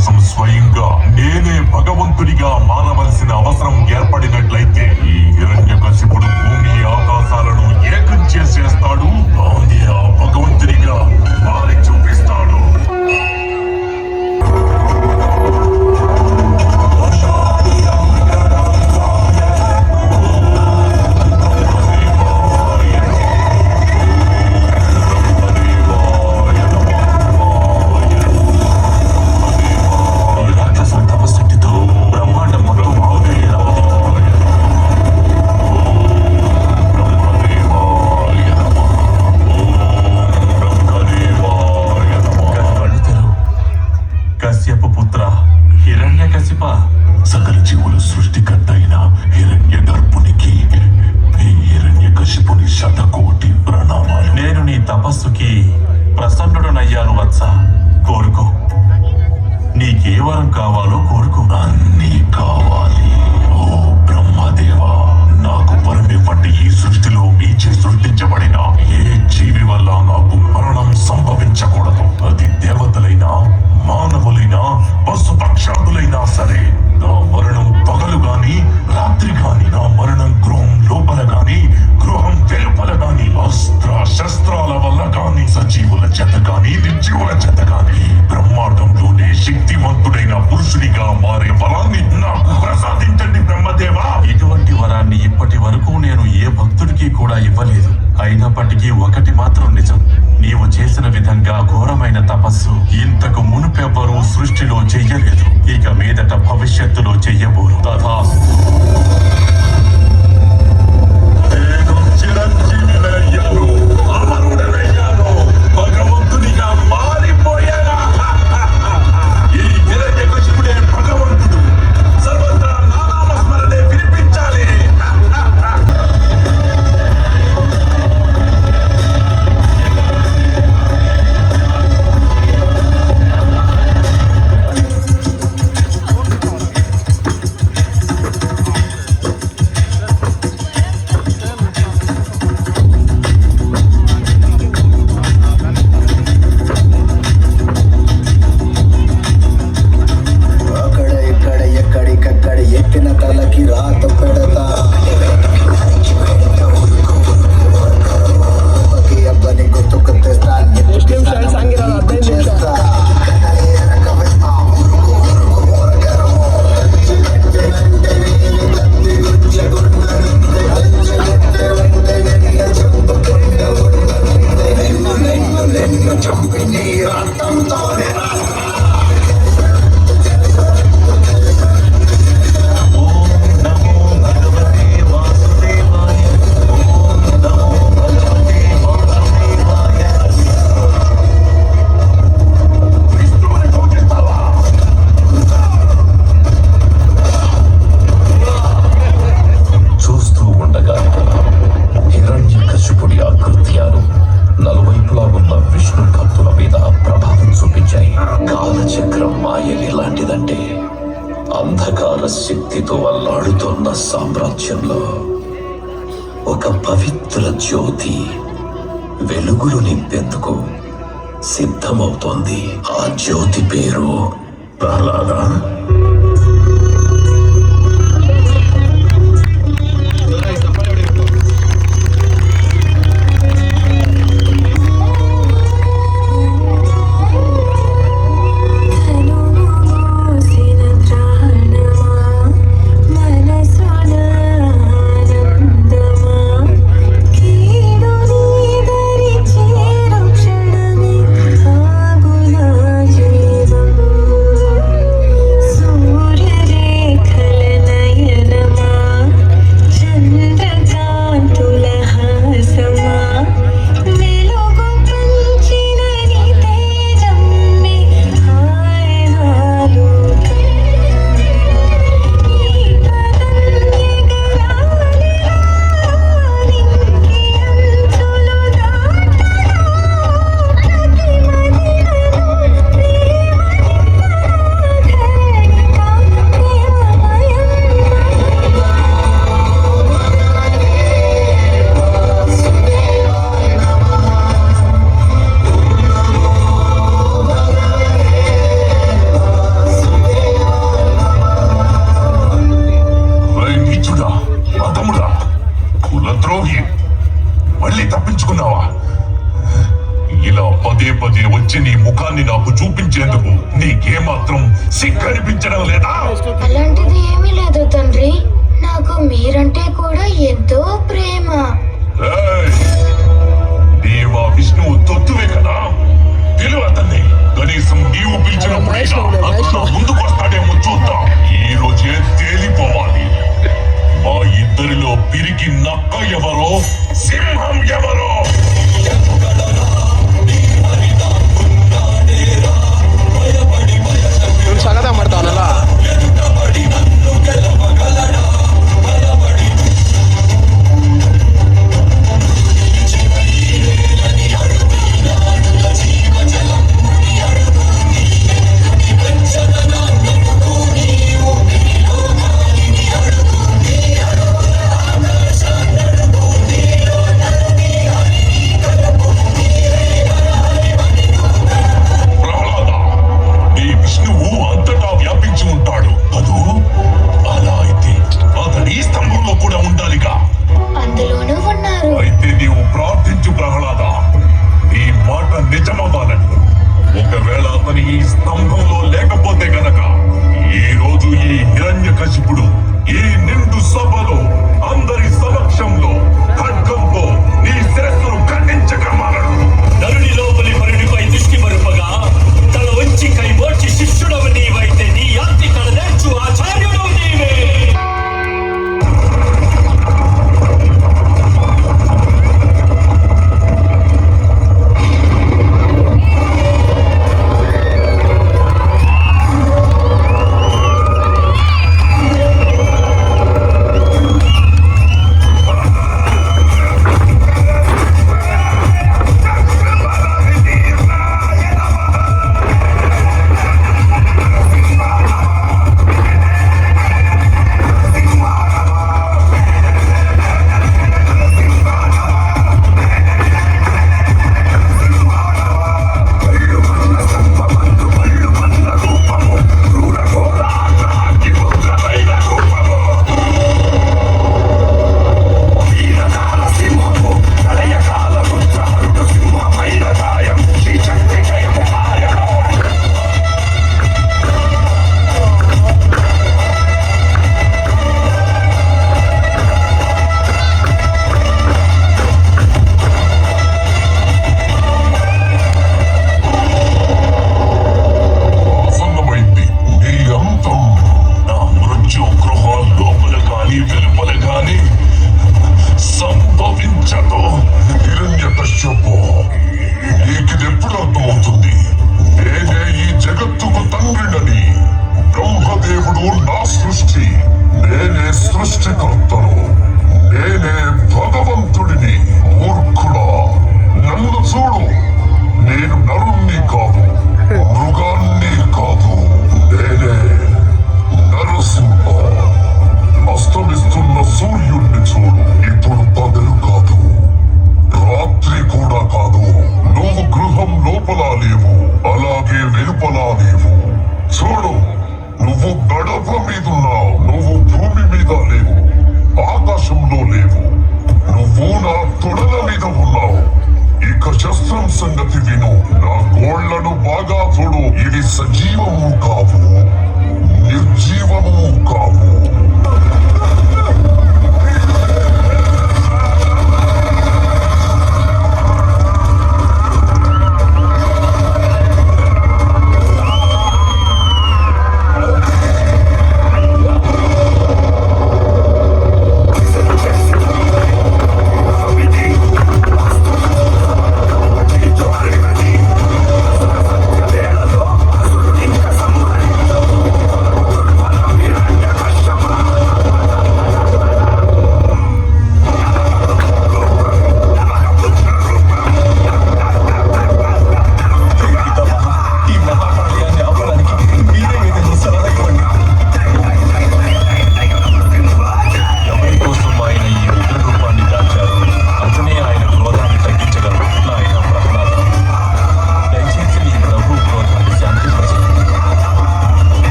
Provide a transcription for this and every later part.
కోసం స్వయంగా నేనే భగవంతుడిగా మారవలసిన అవసరం ఏర్పడినట్లయితే ఈ హిరణ్యకశిపుడు భూమి ఆకాశాలను ఏకం చేసేస్తాడు. తానే ఆ భగవంతుడిగా మారి చూపిస్తాడు. సకల జీవుల సృష్టికర్త అయిన హిరణ్య గర్భునికి ఈ హిరణ్యకశిపుని శతకోటి ప్రణామాలు. నేను నీ తపస్సుకి ప్రసన్నుడనయ్యాను వత్స. కోరుకో, నీకే వరం కావాలో కోరుకో. అన్నీ కావాలి. ఓ బ్రహ్మదేవా, నాకు వరమివ్వండి. ఈ సృష్టిలో మీచే సృష్టించబడిన ఏ జీవి వల్ల నాకు మరణం సంభవించకూడదు. అది దేవతలైనా మానవులైనా పశుపక్షాదులైనా సరే. నా మరణం పగలు గాని రాత్రి గాని, నా మరణం గృహం లోపల గాని గృహం వెలుపల గాని, అస్త్ర శస్త్రాల వల్ల గాని, సజీవుల చేత గాని నిర్జీవుల చేత గాని, బ్రహ్మాండంలోనే శక్తివంతుడైన పురుషుడిగా మారే వరాన్ని నాకు ప్రసాదించండి బ్రహ్మదేవా. ఇటువంటి వరాన్ని ఇప్పటి వరకు నేను ఏ భక్తుడికి కూడా ఇవ్వలేదు. అయినప్పటికీ ఒకటి మాత్రం నిజం, నీవు చేసిన విధంగా ఘోరమైన తపస్సు ఇంతకు మునుపెవ్వరూ సృష్టిలో చెయ్యలేదు, ఇక మీదట భవిష్యత్తులో చెయ్యబోరు. తథాస్తు. నేను చిరంజీవినయ్యాను, అమరుడనయ్యాను, భగవంతునిగా మారిపోయాను. ఈ హిరణ్యకశిపుడే భగవంతుడు. సర్వత్రా నా నామస్మరణే వినిపించాలి. అంధకార శక్తితో అల్లాడుతున్న సామ్రాజ్యంలో ఒక పవిత్ర జ్యోతి వెలుగులు నింపేందుకు సిద్ధమవుతోంది. ఆ జ్యోతి పేరు ప్రహ్లాద. So పదే వచ్చి నీ ముఖాన్ని నాకు చూపించేందుకు నీకేమాత్రం సిగ్గనిపించడం లేదా? అలాంటిది ఏమీ లేదు తండ్రి. నాకు మీరంటే కూడా ఎంతో ప్రేమ. ఏయ్! నీవా విష్ణువు తొత్తువే కదా? పిలువు అతన్ని. కనీసం నీవు పిలిచినప్పుడైనా అతను నా ముందుకు వస్తాడేమో చూద్దాం. ఈ రోజే తేలిపోవాలి. మా ఇద్దరిలో పిరికి నక్క ఎవరో, సింహం ఎవరో. స్వాగతం ಮಾಡ್ತಾವನಲ್ಲ.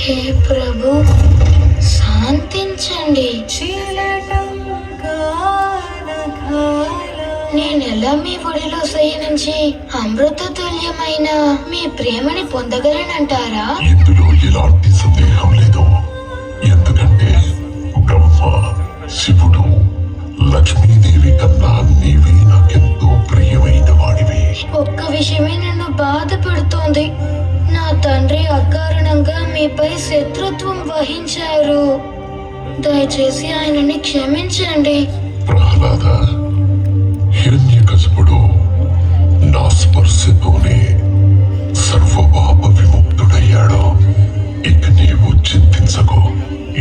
హే ప్రభు, శాంతించండి. నేనెలా మీ ఒడిలో శయనించి అమృత తుల్యమైన మీ ప్రేమని పొందగలనంటారా? ఇందులో ఎలాంటి సందేహం లేదు. ఎందుకంటే బ్రహ్మ, శివుడు, లక్ష్మీదేవి కన్నా నీవే నాకెంతో ప్రియమైన వాడివి. ఒక్క విషయమే నన్ను బాధ పెడుతోంది. నా తండ్రి అకారణంగా మీపై శత్రుత్వం వహించారు. దయచేసి ఆయనని క్షమించండి. ప్రహ్లాద, హిరణ్యకశిపుడు నా స్పర్శతోనే సర్వపాప విముక్తుడయ్యాడు. ఇక నీవు చింతించకు.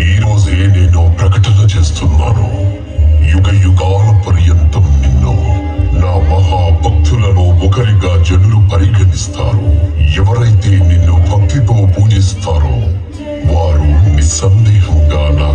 ఈ రోజే నేను ప్రకటన చేస్తున్నాను. యుగ యుగాల పర్యంతం నిన్ను నా మహాభక్తులలో ఒకరిగా జనులు పరిగణిస్తారు. ఎవరైతే నిన్ను భక్తితో పూజిస్తారో వారు నిస్సందేహంగా నా